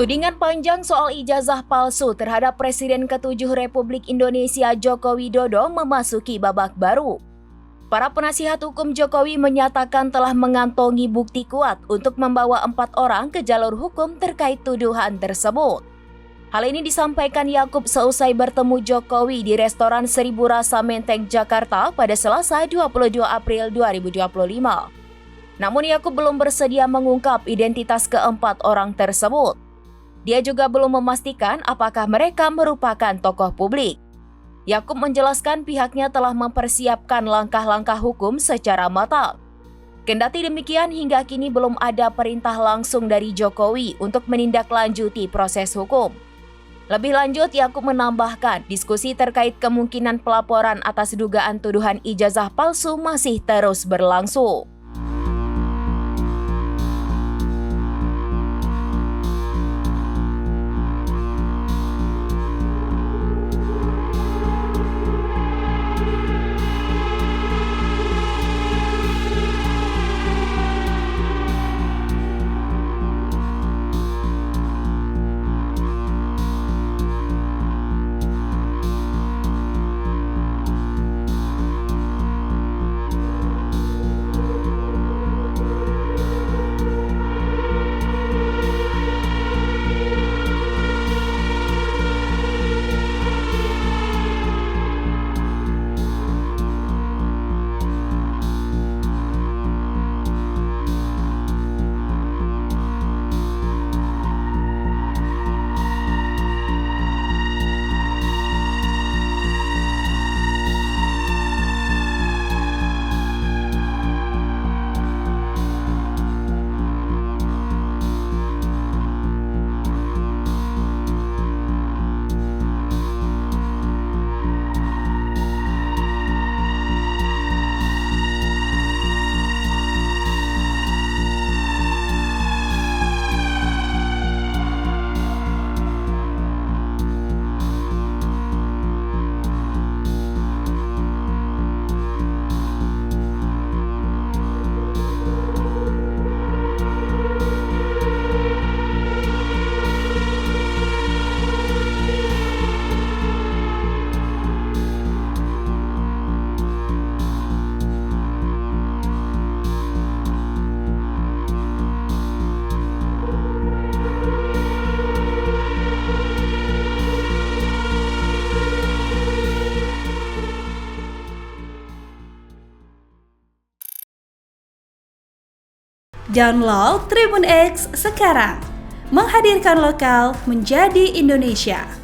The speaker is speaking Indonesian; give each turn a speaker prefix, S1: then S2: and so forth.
S1: Tudingan panjang soal ijazah palsu terhadap Presiden ke-7 Republik Indonesia Joko Widodo memasuki babak baru. Para penasihat hukum Jokowi menyatakan telah mengantongi bukti kuat untuk membawa 4 orang ke jalur hukum terkait tuduhan tersebut. Hal ini disampaikan Yakup seusai bertemu Jokowi di Restoran 1000 Rasa Menteng, Jakarta pada Selasa 22 April 2025. Namun Yakup belum bersedia mengungkap identitas keempat orang tersebut. Dia juga belum memastikan apakah mereka merupakan tokoh publik. Yakup menjelaskan pihaknya telah mempersiapkan langkah-langkah hukum secara matang. Kendati demikian, hingga kini belum ada perintah langsung dari Jokowi untuk menindaklanjuti proses hukum. Lebih lanjut, Yakup menambahkan diskusi terkait kemungkinan pelaporan atas dugaan tuduhan ijazah palsu masih terus berlangsung.
S2: Download Tribun X sekarang, menghadirkan lokal menjadi Indonesia.